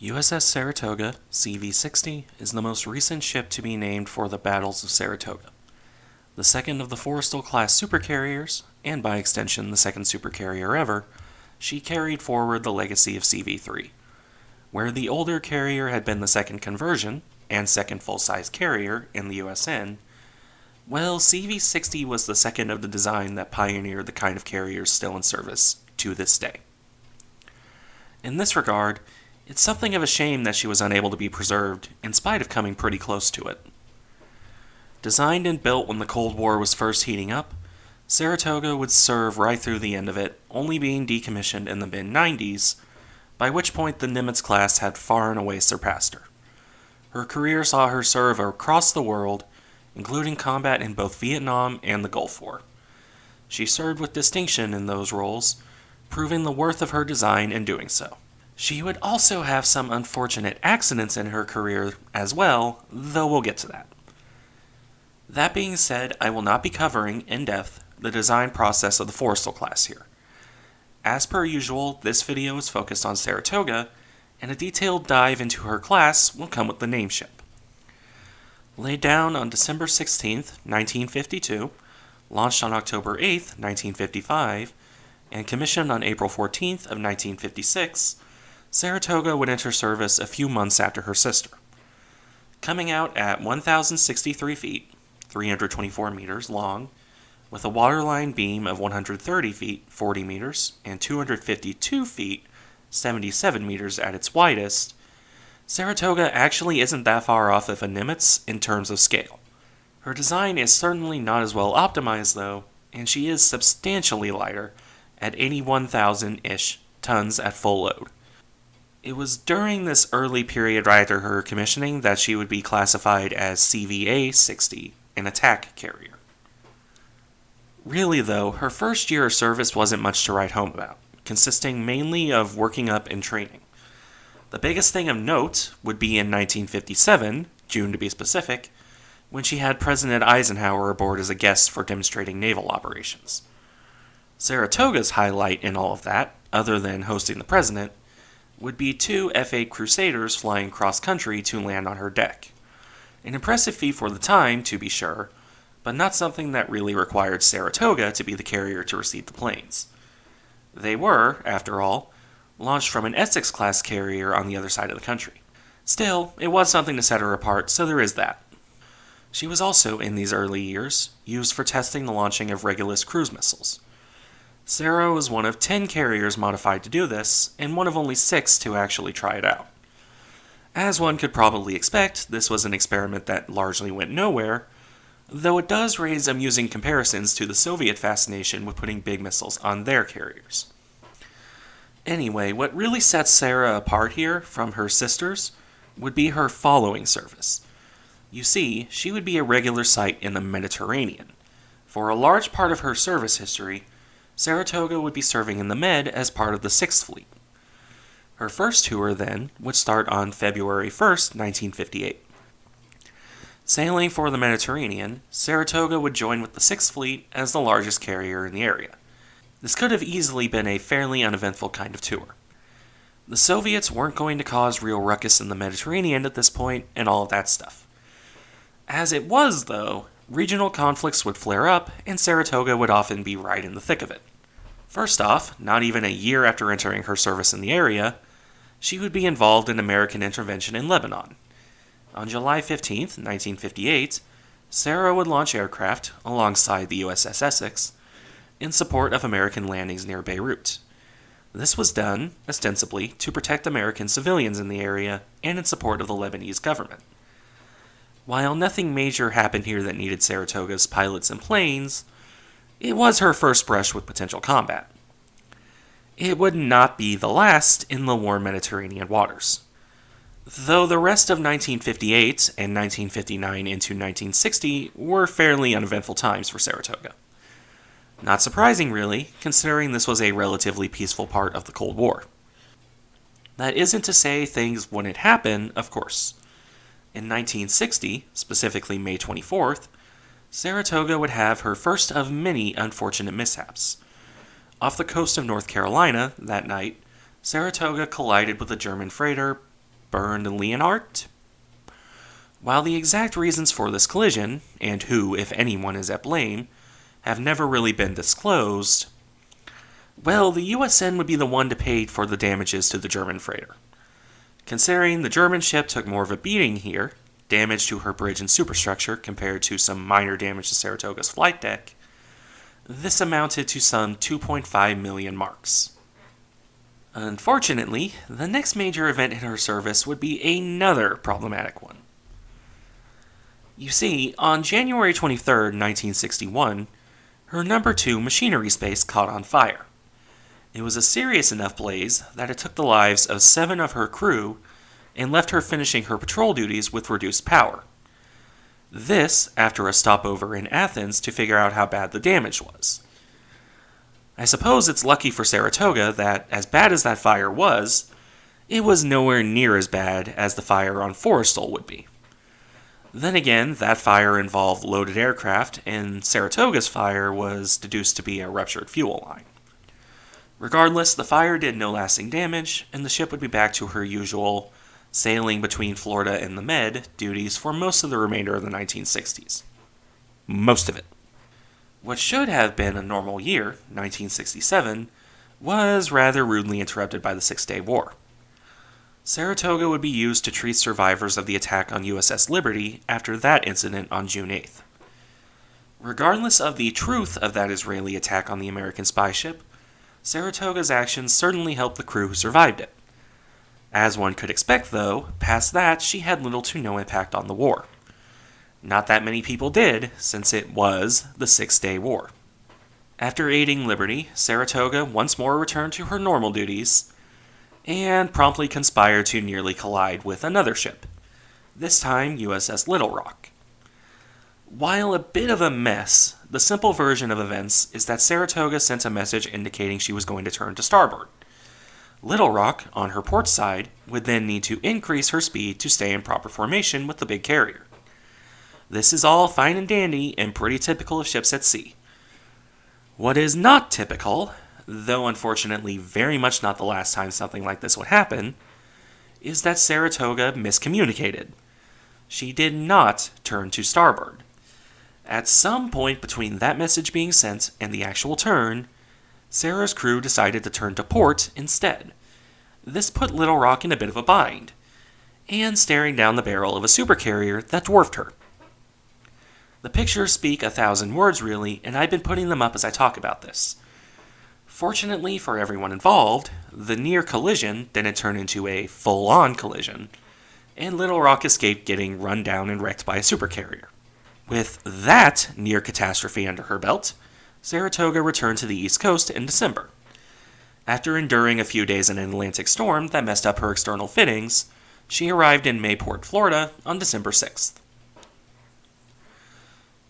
USS Saratoga, CV-60, is the most recent ship to be named for the battles of Saratoga. The second of the Forrestal-class supercarriers, and by extension the second supercarrier ever, she carried forward the legacy of CV-3. Where the older carrier had been the second conversion, and second full-size carrier in the USN, well, CV-60 was the second of the design that pioneered the kind of carriers still in service to this day. In this regard, it's something of a shame that she was unable to be preserved, in spite of coming pretty close to it. Designed and built when the Cold War was first heating up, Saratoga would serve right through the end of it, only being decommissioned in the mid-90s, by which point the Nimitz class had far and away surpassed her. Her career saw her serve across the world, including combat in both Vietnam and the Gulf War. She served with distinction in those roles, proving the worth of her design in doing so. She would also have some unfortunate accidents in her career as well, though we'll get to that. That being said, I will not be covering, in depth, the design process of the Forrestal class here. As per usual, this video is focused on Saratoga, and a detailed dive into her class will come with the name ship. Laid down on December 16, 1952, launched on October 8, 1955, and commissioned on April 14 of 1956, Saratoga would enter service a few months after her sister. Coming out at 1,063 feet, 324 meters long, with a waterline beam of 130 feet, 40 meters, and 252 feet, 77 meters at its widest, Saratoga actually isn't that far off of a Nimitz in terms of scale. Her design is certainly not as well optimized though, and she is substantially lighter, at 81,000-ish tons at full load. It was during this early period right after her commissioning that she would be classified as CV-60, an attack carrier. Really though, her first year of service wasn't much to write home about, consisting mainly of working up and training. The biggest thing of note would be in 1957, June to be specific, when she had President Eisenhower aboard as a guest for demonstrating naval operations. Saratoga's highlight in all of that, other than hosting the president, would be two F-8 Crusaders flying cross-country to land on her deck. An impressive feat for the time, to be sure, but not something that really required Saratoga to be the carrier to receive the planes. They were, after all, launched from an Essex-class carrier on the other side of the country. Still, it was something to set her apart, so there is that. She was also, in these early years, used for testing the launching of Regulus cruise missiles. Sarah was one of 10 carriers modified to do this, and one of only 6 to actually try it out. As one could probably expect, this was an experiment that largely went nowhere, though it does raise amusing comparisons to the Soviet fascination with putting big missiles on their carriers. Anyway, what really sets Sarah apart here from her sisters would be her following service. You see, she would be a regular sight in the Mediterranean. For a large part of her service history, Saratoga would be serving in the Med as part of the 6th Fleet. Her first tour, then, would start on February 1st, 1958. Sailing for the Mediterranean, Saratoga would join with the 6th Fleet as the largest carrier in the area. This could have easily been a fairly uneventful kind of tour. The Soviets weren't going to cause real ruckus in the Mediterranean at this point, and all of that stuff. As it was, though, regional conflicts would flare up, and Saratoga would often be right in the thick of it. First off, not even a year after entering her service in the area, she would be involved in American intervention in Lebanon. On July 15, 1958, Sarah would launch aircraft, alongside the USS Essex, in support of American landings near Beirut. This was done, ostensibly, to protect American civilians in the area and in support of the Lebanese government. While nothing major happened here that needed Saratoga's pilots and planes, it was her first brush with potential combat. It would not be the last in the warm Mediterranean waters. Though the rest of 1958 and 1959 into 1960 were fairly uneventful times for Saratoga. Not surprising, really, considering this was a relatively peaceful part of the Cold War. That isn't to say things wouldn't happen, of course. In 1960, specifically May 24th, Saratoga would have her first of many unfortunate mishaps. Off the coast of North Carolina, that night, Saratoga collided with a German freighter, burned Leonhardt. While the exact reasons for this collision, and who, if anyone, is at blame, have never really been disclosed, well, the USN would be the one to pay for the damages to the German freighter. Considering the German ship took more of a beating here, damage to her bridge and superstructure compared to some minor damage to Saratoga's flight deck, this amounted to some 2.5 million marks. Unfortunately, the next major event in her service would be another problematic one. You see, on January 23, 1961, her number 2 machinery space caught on fire. It was a serious enough blaze that it took the lives of 7 of her crew and left her finishing her patrol duties with reduced power. This after a stopover in Athens to figure out how bad the damage was. I suppose it's lucky for Saratoga that, as bad as that fire was, it was nowhere near as bad as the fire on Forrestal would be. Then again, that fire involved loaded aircraft, and Saratoga's fire was deduced to be a ruptured fuel line. Regardless, the fire did no lasting damage, and the ship would be back to her usual sailing between Florida and the Med duties for most of the remainder of the 1960s. Most of it. What should have been a normal year, 1967, was rather rudely interrupted by the Six-Day War. Saratoga would be used to treat survivors of the attack on USS Liberty after that incident on June 8th. Regardless of the truth of that Israeli attack on the American spy ship, Saratoga's actions certainly helped the crew who survived it. As one could expect, though, past that she had little to no impact on the war. Not that many people did, since it was the Six-Day War. After aiding Liberty, Saratoga once more returned to her normal duties, and promptly conspired to nearly collide with another ship, this time USS Little Rock. While a bit of a mess, the simple version of events is that Saratoga sent a message indicating she was going to turn to starboard. Little Rock, on her port side, would then need to increase her speed to stay in proper formation with the big carrier. This is all fine and dandy and pretty typical of ships at sea. What is not typical, though unfortunately very much not the last time something like this would happen, is that Saratoga miscommunicated. She did not turn to starboard. At some point between that message being sent and the actual turn, Sarah's crew decided to turn to port instead. This put Little Rock in a bit of a bind, and staring down the barrel of a supercarrier that dwarfed her. The pictures speak 1,000 words really, and I've been putting them up as I talk about this. Fortunately for everyone involved, the near collision didn't turn into a full-on collision, and Little Rock escaped getting run down and wrecked by a supercarrier. With that near catastrophe under her belt, Saratoga returned to the East Coast in December. After enduring a few days in an Atlantic storm that messed up her external fittings, she arrived in Mayport, Florida on December 6th.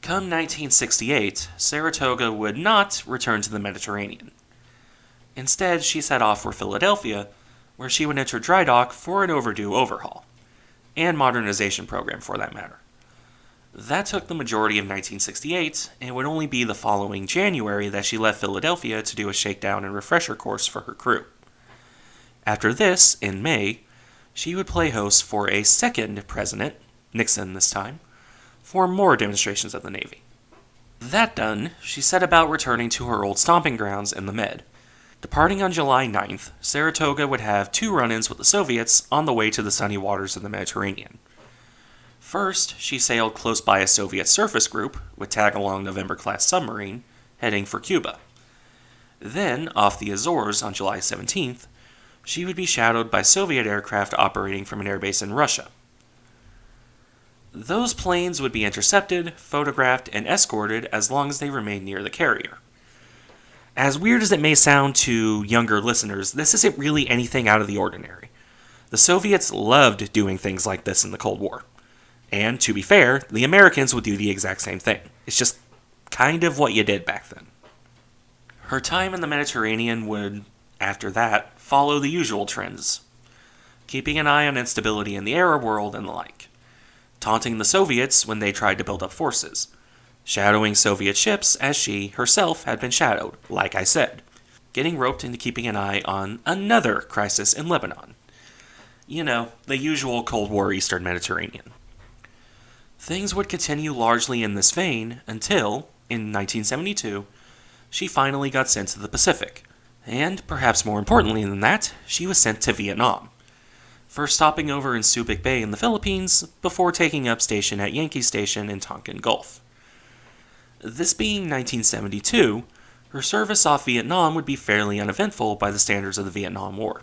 Come 1968, Saratoga would not return to the Mediterranean. Instead, she set off for Philadelphia, where she would enter dry dock for an overdue overhaul, and modernization program for that matter. That took the majority of 1968, and it would only be the following January that she left Philadelphia to do a shakedown and refresher course for her crew. After this, in May, she would play host for a second president, Nixon this time, for more demonstrations of the Navy. That done, she set about returning to her old stomping grounds in the Med. Departing on July 9th, Saratoga would have 2 run-ins with the Soviets on the way to the sunny waters of the Mediterranean. First, she sailed close by a Soviet surface group with tag-along November-class submarine, heading for Cuba. Then, off the Azores on July 17th, she would be shadowed by Soviet aircraft operating from an airbase in Russia. Those planes would be intercepted, photographed, and escorted as long as they remained near the carrier. As weird as it may sound to younger listeners, this isn't really anything out of the ordinary. The Soviets loved doing things like this in the Cold War. And, to be fair, the Americans would do the exact same thing. It's just kind of what you did back then. Her time in the Mediterranean would, after that, follow the usual trends. Keeping an eye on instability in the Arab world and the like. Taunting the Soviets when they tried to build up forces. Shadowing Soviet ships as she, herself, had been shadowed, like I said. Getting roped into keeping an eye on another crisis in Lebanon. The usual Cold War Eastern Mediterranean. Things would continue largely in this vein until, in 1972, she finally got sent to the Pacific. And, perhaps more importantly than that, she was sent to Vietnam. First stopping over in Subic Bay in the Philippines, before taking up station at Yankee Station in Tonkin Gulf. This being 1972, her service off Vietnam would be fairly uneventful by the standards of the Vietnam War.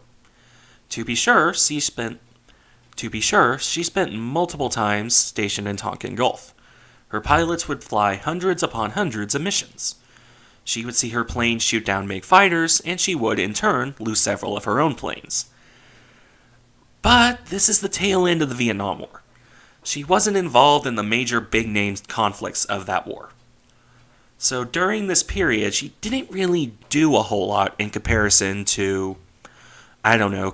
To be sure, she spent multiple times stationed in Tonkin Gulf. Her pilots would fly hundreds upon hundreds of missions. She would see her planes shoot down MiG fighters, and she would, in turn, lose several of her own planes. But this is the tail end of the Vietnam War. She wasn't involved in the major big-name conflicts of that war. So during this period, she didn't really do a whole lot in comparison to,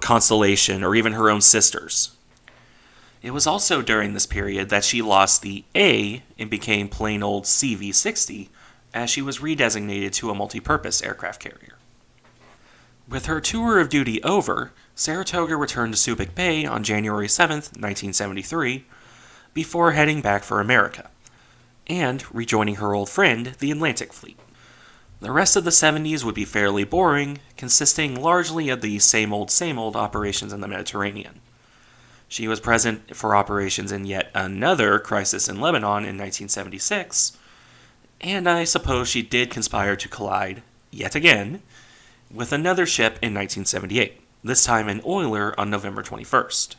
Constellation or even her own sisters. It was also during this period that she lost the A and became plain old CV-60, as she was redesignated to a multi-purpose aircraft carrier. With her tour of duty over, Saratoga returned to Subic Bay on January 7, 1973, before heading back for America, and rejoining her old friend, the Atlantic Fleet. The rest of the 70s would be fairly boring, consisting largely of the same old operations in the Mediterranean. She was present for operations in yet another crisis in Lebanon in 1976, and I suppose she did conspire to collide, yet again, with another ship in 1978, this time an oiler on November 21st.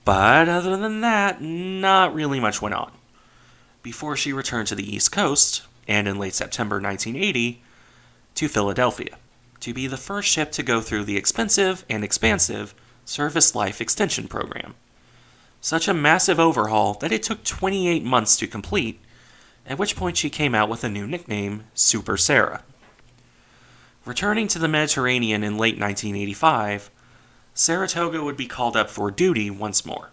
But other than that, not really much went on. Before she returned to the East Coast, and in late September 1980, to Philadelphia, to be the first ship to go through the expensive and expansive Service Life Extension Program. Such a massive overhaul that it took 28 months to complete, at which point she came out with a new nickname, Super Sarah. Returning to the Mediterranean in late 1985, Saratoga would be called up for duty once more.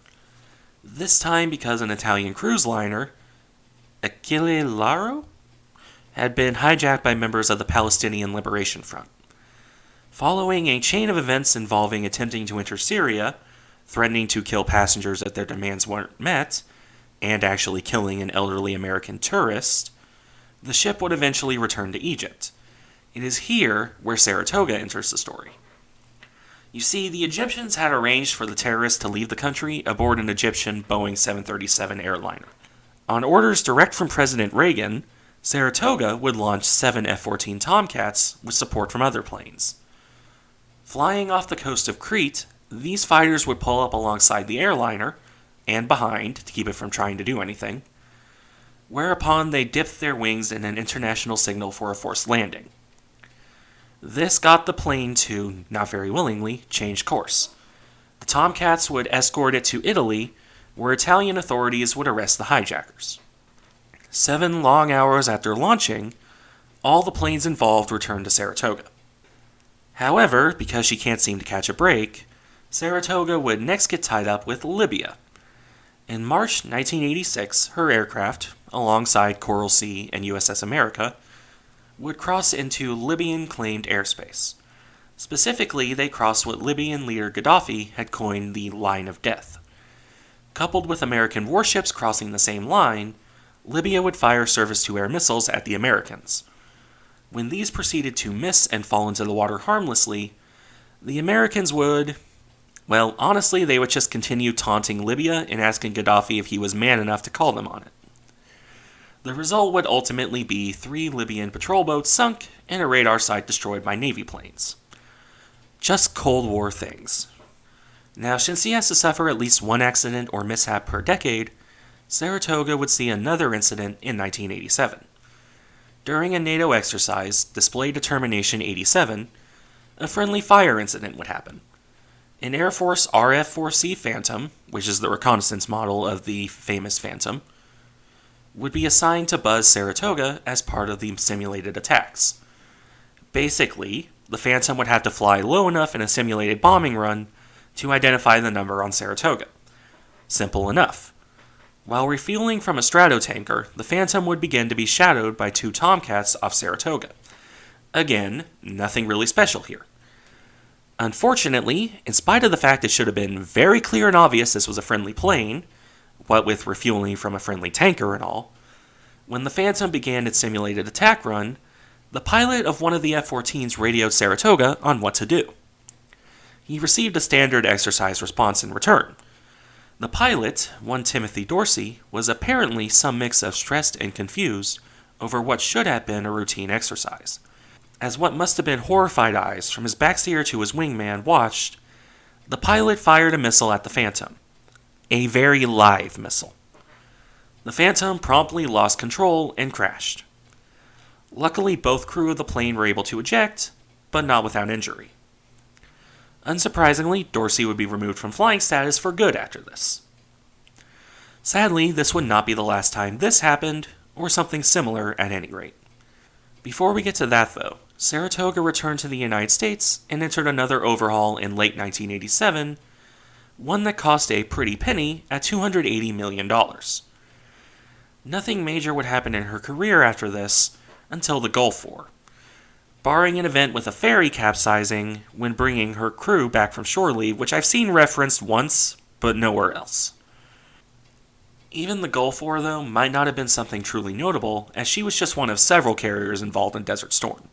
This time because an Italian cruise liner, Achille Lauro, had been hijacked by members of the Palestinian Liberation Front. Following a chain of events involving attempting to enter Syria, threatening to kill passengers if their demands weren't met, and actually killing an elderly American tourist, the ship would eventually return to Egypt. It is here where Saratoga enters the story. You see, the Egyptians had arranged for the terrorists to leave the country aboard an Egyptian Boeing 737 airliner. On orders direct from President Reagan, Saratoga would launch 7 F-14 Tomcats with support from other planes. Flying off the coast of Crete, these fighters would pull up alongside the airliner, and behind, to keep it from trying to do anything, whereupon they dipped their wings in an international signal for a forced landing. This got the plane to, not very willingly, change course. The Tomcats would escort it to Italy, where Italian authorities would arrest the hijackers. 7 long hours after launching, all the planes involved returned to Saratoga. However, because she can't seem to catch a break, Saratoga would next get tied up with Libya. In March 1986, her aircraft, alongside Coral Sea and USS America, would cross into Libyan-claimed airspace. Specifically, they crossed what Libyan leader Gaddafi had coined the Line of Death. Coupled with American warships crossing the same line, Libya would fire surface-to-air missiles at the Americans. When these proceeded to miss and fall into the water harmlessly, the Americans would, honestly, they would just continue taunting Libya and asking Gaddafi if he was man enough to call them on it. The result would ultimately be 3 Libyan patrol boats sunk and a radar site destroyed by Navy planes. Just Cold War things. Now, since he has to suffer at least one accident or mishap per decade, Saratoga would see another incident in 1987. During a NATO exercise, Display Determination 87, a friendly fire incident would happen. An Air Force RF-4C Phantom, which is the reconnaissance model of the famous Phantom, would be assigned to buzz Saratoga as part of the simulated attacks. Basically, the Phantom would have to fly low enough in a simulated bombing run to identify the number on Saratoga. Simple enough. While refueling from a stratotanker, the Phantom would begin to be shadowed by 2 Tomcats off Saratoga. Again, nothing really special here. Unfortunately, in spite of the fact it should have been very clear and obvious this was a friendly plane, what with refueling from a friendly tanker and all, when the Phantom began its simulated attack run, the pilot of one of the F-14s radioed Saratoga on what to do. He received a standard exercise response in return. The pilot, one Timothy Dorsey, was apparently some mix of stressed and confused over what should have been a routine exercise. As what must have been horrified eyes from his backseer to his wingman watched, the pilot fired a missile at the Phantom. A very live missile. The Phantom promptly lost control and crashed. Luckily, both crew of the plane were able to eject, but not without injury. Unsurprisingly, Dorsey would be removed from flying status for good after this. Sadly, this would not be the last time this happened, or something similar at any rate. Before we get to that though, Saratoga returned to the United States and entered another overhaul in late 1987, one that cost a pretty penny at $280 million. Nothing major would happen in her career after this until the Gulf War, barring an event with a ferry capsizing when bringing her crew back from shore leave, which I've seen referenced once, but nowhere else. Even the Gulf War, though, might not have been something truly notable, as she was just one of several carriers involved in Desert Storm.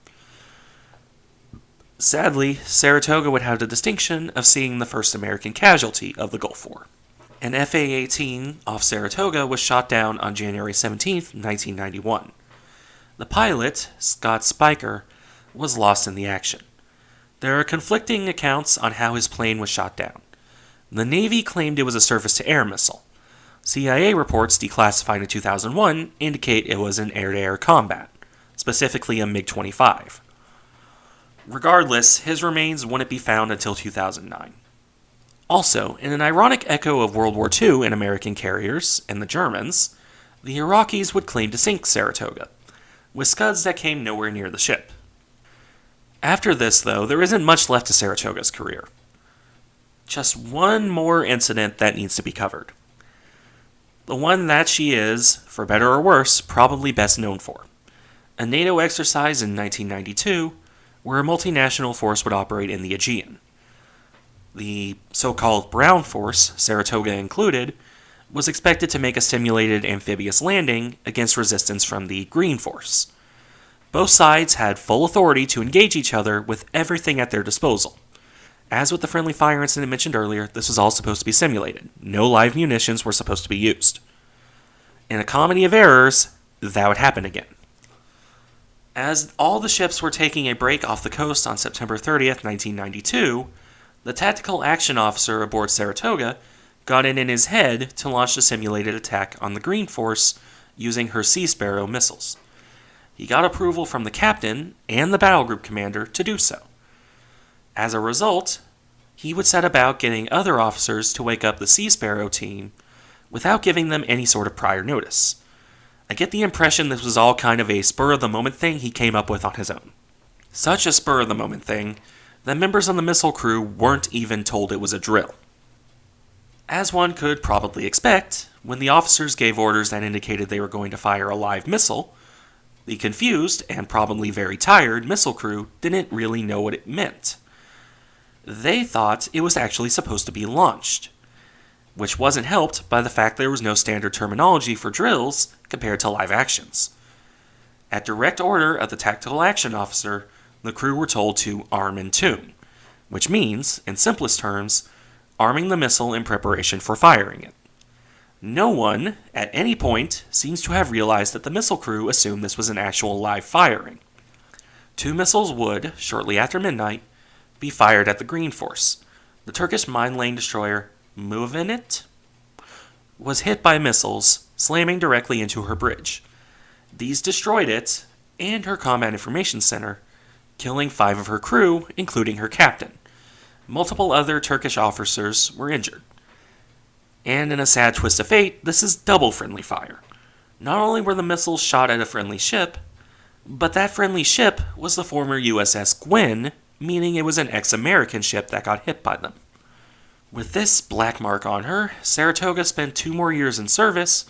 Sadly, Saratoga would have the distinction of seeing the first American casualty of the Gulf War. An FA-18 off Saratoga was shot down on January 17, 1991. The pilot, Scott Spiker, was lost in the action. There are conflicting accounts on how his plane was shot down. The Navy claimed it was a surface-to-air missile. CIA reports declassified in 2001 indicate it was an air-to-air combat, specifically a MiG-25. Regardless, his remains wouldn't be found until 2009. Also, in an ironic echo of World War II in American carriers and the Germans, the Iraqis would claim to sink Saratoga, with scuds that came nowhere near the ship. After this, though, there isn't much left to Saratoga's career. Just one more incident that needs to be covered. The one that she is, for better or worse, probably best known for. A NATO exercise in 1992, where a multinational force would operate in the Aegean. The so-called Brown Force, Saratoga included, was expected to make a simulated amphibious landing against resistance from the Green Force. Both sides had full authority to engage each other with everything at their disposal. As with the friendly fire incident mentioned earlier, this was all supposed to be simulated. No live munitions were supposed to be used. In a comedy of errors, that would happen again. As all the ships were taking a break off the coast on September 30th, 1992, the tactical action officer aboard Saratoga got it in his head to launch a simulated attack on the Green Force using her Sea Sparrow missiles. He got approval from the captain and the battle group commander to do so. As a result, he would set about getting other officers to wake up the Sea Sparrow team without giving them any sort of prior notice. I get the impression this was all kind of a spur-of-the-moment thing he came up with on his own. Such a spur-of-the-moment thing that members on the missile crew weren't even told it was a drill. As one could probably expect, when the officers gave orders that indicated they were going to fire a live missile, the confused and probably very tired missile crew didn't really know what it meant. They thought it was actually supposed to be launched, which wasn't helped by the fact there was no standard terminology for drills compared to live actions. At direct order of the tactical action officer, the crew were told to arm and tune, which means, in simplest terms, arming the missile in preparation for firing it. No one, at any point, seems to have realized that the missile crew assumed this was an actual live firing. 2 missiles would, shortly after midnight, be fired at the Green Force. The Turkish mine-laying destroyer Muvanet was hit by missiles, slamming directly into her bridge. These destroyed it, and her combat information center, killing 5 of her crew, including her captain. Multiple other Turkish officers were injured. And in a sad twist of fate, this is double friendly fire. Not only were the missiles shot at a friendly ship, but that friendly ship was the former USS Gwynn, meaning it was an ex-American ship that got hit by them. With this black mark on her, Saratoga spent 2 more years in service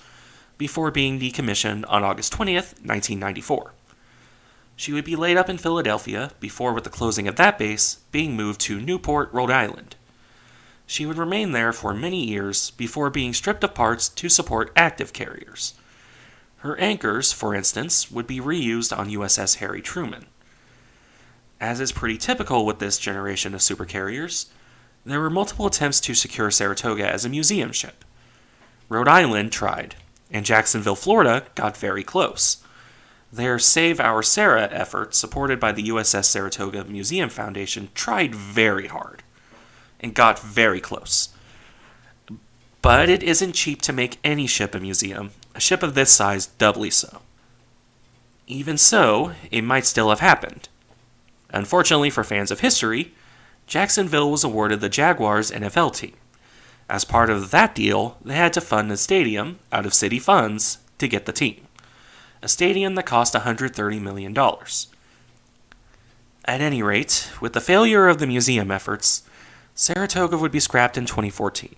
before being decommissioned on August 20th, 1994. She would be laid up in Philadelphia before, with the closing of that base, being moved to Newport, Rhode Island. She would remain there for many years before being stripped of parts to support active carriers. Her anchors, for instance, would be reused on USS Harry Truman. As is pretty typical with this generation of supercarriers, there were multiple attempts to secure Saratoga as a museum ship. Rhode Island tried, and Jacksonville, Florida got very close. Their Save Our Sarah effort, supported by the USS Saratoga Museum Foundation, tried very hard and got very close. But it isn't cheap to make any ship a museum, a ship of this size doubly so. Even so, it might still have happened. Unfortunately for fans of history, Jacksonville was awarded the Jaguars NFL team. As part of that deal, they had to fund a stadium out of city funds to get the team. A stadium that cost $130 million. At any rate, with the failure of the museum efforts, Saratoga would be scrapped in 2014.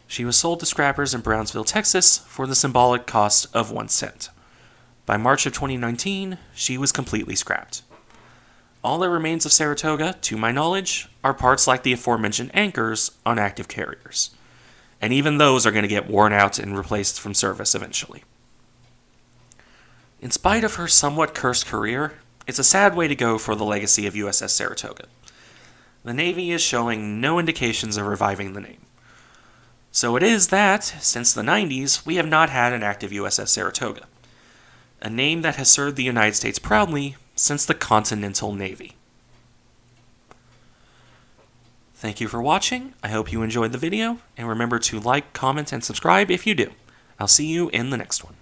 She was sold to scrappers in Brownsville, Texas for the symbolic cost of 1 cent. By March of 2019, she was completely scrapped. All that remains of Saratoga, to my knowledge, are parts like the aforementioned anchors on active carriers. And even those are going to get worn out and replaced from service eventually. In spite of her somewhat cursed career, it's a sad way to go for the legacy of USS Saratoga. The Navy is showing no indications of reviving the name. So it is that, since the 90s, we have not had an active USS Saratoga. A name that has served the United States proudly since the Continental Navy. Thank you for watching. I hope you enjoyed the video, and remember to like, comment, and subscribe if you do. I'll see you in the next one.